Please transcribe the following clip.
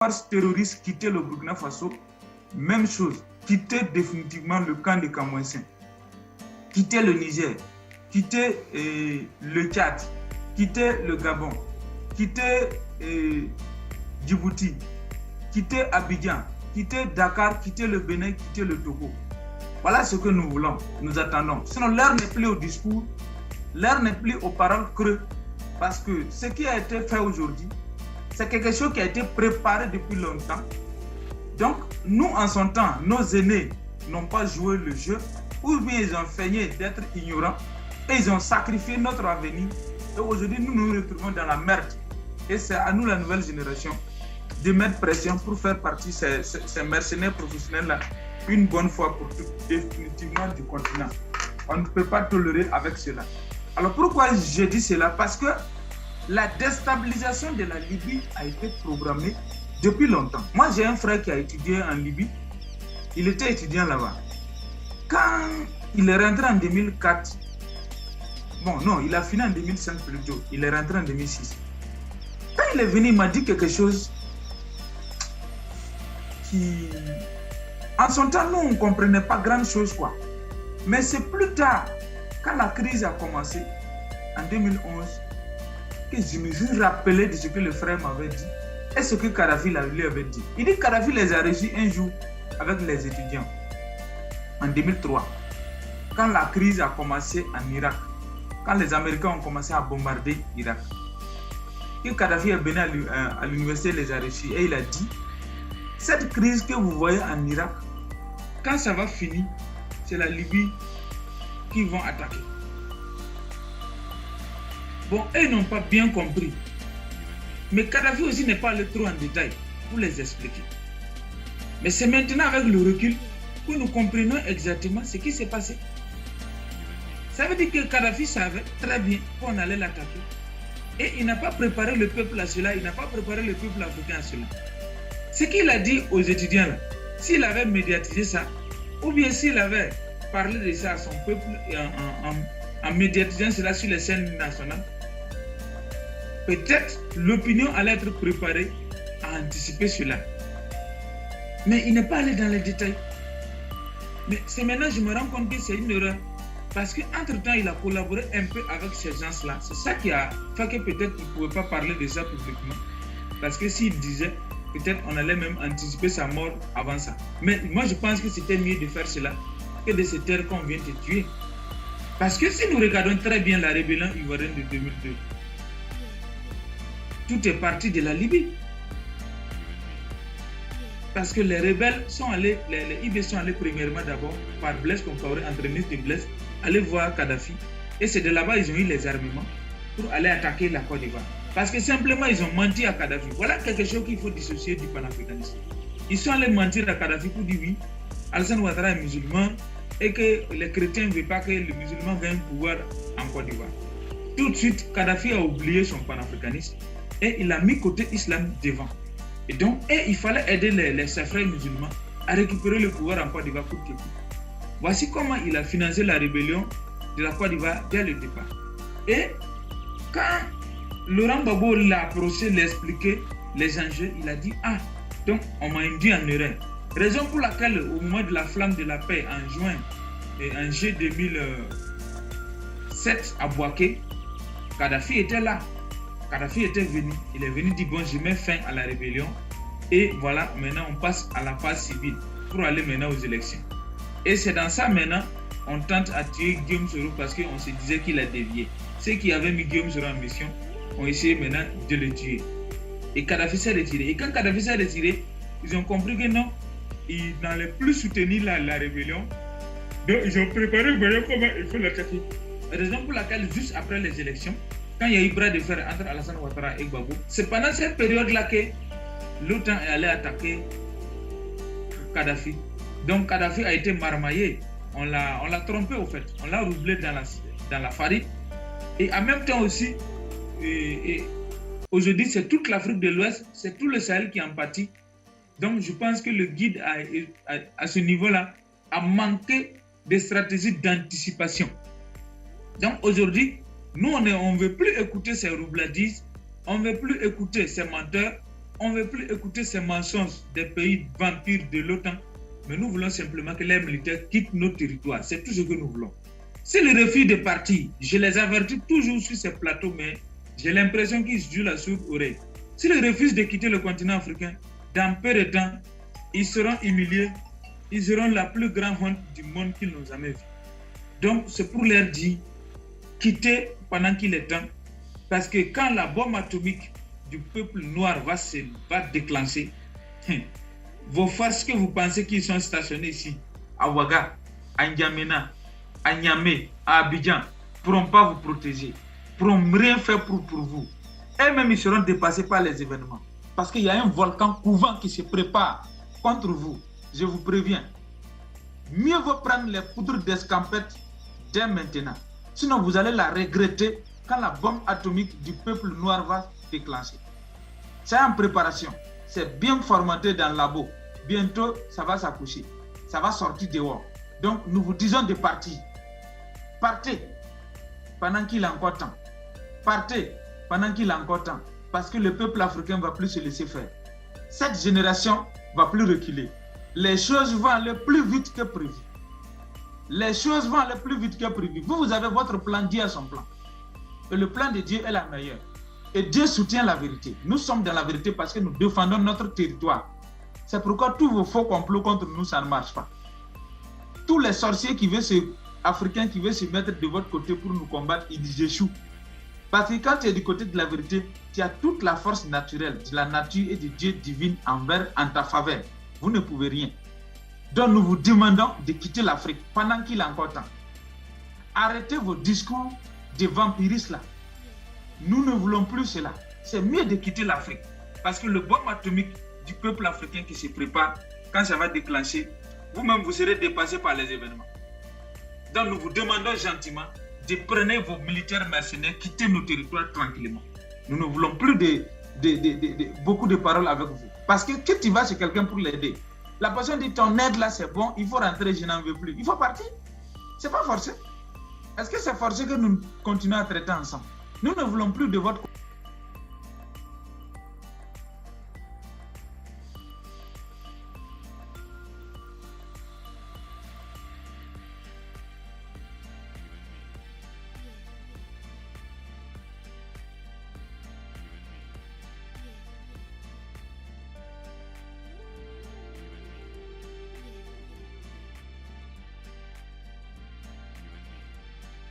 forces terroristes quittaient le Burkina Faso, même chose, quitter définitivement le camp de Camouessin, quitter le Niger, quitter le Tchad, quitter le Gabon, quitter Djibouti, quitter Abidjan, quitter Dakar, quitter le Bénin, quitter le Togo. Voilà ce que nous voulons, nous attendons. Sinon, l'heure n'est plus au discours, l'heure n'est plus aux paroles creuses, parce que ce qui a été fait aujourd'hui, c'est quelque chose qui a été préparé depuis longtemps. Donc, nous, en son temps, nos aînés n'ont pas joué le jeu, ou bien ils ont feigné d'être ignorants, et ils ont sacrifié notre avenir. Et aujourd'hui, nous nous retrouvons dans la merde. Et c'est à nous, la nouvelle génération, de mettre pression pour faire partie de ces mercenaires professionnels-là, une bonne fois pour toutes, définitivement du continent. On ne peut pas tolérer avec cela. Alors, pourquoi je dis cela? Parce que la déstabilisation de la Libye a été programmée depuis longtemps. Moi, j'ai un frère qui a étudié en Libye. Il était étudiant là-bas. Quand il est rentré en 2004, bon, non, il a fini en 2005 plutôt. Il est rentré en 2006. Quand il est venu, il m'a dit quelque chose qui... En son temps, nous, on ne comprenait pas grand-chose, quoi. Mais c'est plus tard, quand la crise a commencé, en 2011, que je me suis rappelé de ce que le frère m'avait dit et ce que Kadhafi lui avait dit. Il dit que Kadhafi les a reçus un jour avec les étudiants, en 2003, quand la crise a commencé en Irak, quand les Américains ont commencé à bombarder l'Irak. Que Kadhafi est venu à l'université, les a reçus et il a dit, cette crise que vous voyez en Irak, quand ça va finir, c'est la Libye qui vont attaquer. Bon, eux n'ont pas bien compris. Mais Kadhafi aussi n'est pas allé trop en détail pour les expliquer. Mais c'est maintenant avec le recul que nous comprenons exactement ce qui s'est passé. Ça veut dire que Kadhafi savait très bien qu'on allait l'attaquer. Et il n'a pas préparé le peuple à cela, il n'a pas préparé le peuple africain à cela. Ce qu'il a dit aux étudiants là, s'il avait médiatisé ça, ou bien s'il avait parlé de ça à son peuple et en médiatisant cela sur les scènes nationales, peut-être l'opinion allait être préparée à anticiper cela. Mais il n'est pas allé dans les détails. Mais c'est maintenant que je me rends compte que c'est une erreur. Parce qu'entre-temps, il a collaboré un peu avec ces gens-là. C'est ça qui a fait que peut-être il ne pouvait pas parler de ça publiquement. Parce que s'il disait, peut-être on allait même anticiper sa mort avant ça. Mais moi, je pense que c'était mieux de faire cela que de se taire qu'on vient de tuer. Parce que si nous regardons très bien la rébellion ivoirienne de 2002, tout est parti de la Libye. Parce que les rebelles sont allés, les IB sont allés premièrement d'abord par Blaise Compaoré, entre-ministre de Blaise, aller voir Kadhafi. Et c'est de là-bas qu'ils ont eu les armements pour aller attaquer la Côte d'Ivoire. Parce que simplement, ils ont menti à Kadhafi. Voilà quelque chose qu'il faut dissocier du panafricanisme. Ils sont allés mentir à Kadhafi pour dire oui, Alassane Ouattara est musulman et que les chrétiens ne veulent pas que les musulmans viennent pouvoir en Côte d'Ivoire. Tout de suite, Kadhafi a oublié son panafricanisme et il a mis côté islam devant. Et donc, il fallait aider les frères musulmans à récupérer le pouvoir en Côte d'Ivoire pour Kékou. Voici comment il a financé la rébellion de la Côte d'Ivoire dès le départ. Et quand Laurent Gbagbo l'a approché, l'a expliqué les enjeux, il a dit « Ah, donc on m'a induit en erreur ». Raison pour laquelle, au moment de la flamme de la paix en juin, en juillet 2007 à Bouaké, Kadhafi était là. Kadhafi était venu. Il est venu dire « Bon, je mets fin à la rébellion et voilà, maintenant on passe à la phase civile pour aller maintenant aux élections ». Et c'est dans ça maintenant, on tente à tuer Guillaume Soro parce qu'on se disait qu'il a dévié. Ceux qui avaient mis Guillaume Soro en mission ont essayé maintenant de le tuer. Et Kadhafi s'est retiré. Et quand Kadhafi s'est retiré, ils ont compris que non, ils n'allaient plus soutenir la rébellion. Donc ils ont préparé voyez comment il faut l'attaquer. Raison pour laquelle, juste après les élections, quand il y a eu bras de fer entre Alassane Ouattara et Gbagbo, c'est pendant cette période-là que l'OTAN est allé attaquer Kadhafi. Donc Kadhafi a été marmaillé. On l'a trompé au fait. On l'a roublé dans la farine. Et en même temps aussi, aujourd'hui, c'est toute l'Afrique de l'Ouest, c'est tout le Sahel qui en pâtit. Donc je pense que le guide à ce niveau-là a manqué de stratégies d'anticipation. Donc aujourd'hui, nous, on ne veut plus écouter ces roubladises, on ne veut plus écouter ces menteurs, On ne veut plus écouter ces mensonges des pays vampires de l'OTAN, mais nous voulons simplement que les militaires quittent nos territoires. C'est tout ce que nous voulons. C'est le refus de partir. Je les avertis toujours sur ces plateaux, mais j'ai l'impression qu'ils jouent la sourde oreille. S'ils refusent de quitter le continent africain, dans peu de temps, ils seront humiliés. Ils auront la plus grande honte du monde qu'ils n'ont jamais vue. Donc, c'est pour leur dire, quittez pendant qu'il est temps, parce que quand la bombe atomique du peuple noir va déclencher, vos forces que vous pensez qu'ils sont stationnés ici, à Ouaga, à N'Djamena, à Niamey, à Abidjan, ne pourront pas vous protéger, ne pourront rien faire pour vous. Eux-mêmes, ils seront dépassés par les événements. Parce qu'il y a un volcan couvant qui se prépare contre vous. Je vous préviens. Mieux vaut prendre les poudres d'escampette dès maintenant. Sinon, vous allez la regretter quand la bombe atomique du peuple noir va déclencher. C'est en préparation. C'est bien formaté dans le labo. Bientôt, ça va s'accoucher. Ça va sortir dehors. Donc, nous vous disons de partir. Partez pendant qu'il est encore temps. Partez pendant qu'il est encore temps. Parce que le peuple africain ne va plus se laisser faire. Cette génération ne va plus reculer. Les choses vont aller plus vite que prévu. Les choses vont aller plus vite que prévu. Vous avez votre plan, Dieu a son plan. Et le plan de Dieu est la meilleure. Et Dieu soutient la vérité. Nous sommes dans la vérité parce que nous défendons notre territoire. C'est pourquoi tous vos faux complots contre nous, ça ne marche pas. Tous les sorciers africains qui veulent se mettre de votre côté pour nous combattre, ils échouent. Parce que quand tu es du côté de la vérité, tu as toute la force naturelle de la nature et de Dieu divine en ta faveur. Vous ne pouvez rien. Donc nous vous demandons de quitter l'Afrique pendant qu'il est encore temps. Arrêtez vos discours de vampiristes là. Nous ne voulons plus cela. C'est mieux de quitter l'Afrique. Parce que le bombe atomique du peuple africain qui se prépare, quand ça va déclencher, vous-même vous serez dépassé par les événements. Donc nous vous demandons gentiment de prendre vos militaires mercenaires, quitter nos territoires tranquillement. Nous ne voulons plus beaucoup de paroles avec vous. Parce que tu vas chez quelqu'un pour l'aider, la personne dit ton aide là c'est bon, il faut rentrer, je n'en veux plus. Il faut partir. C'est pas forcé. Est-ce que c'est forcé que nous continuons à traiter ensemble? Nous ne voulons plus de votre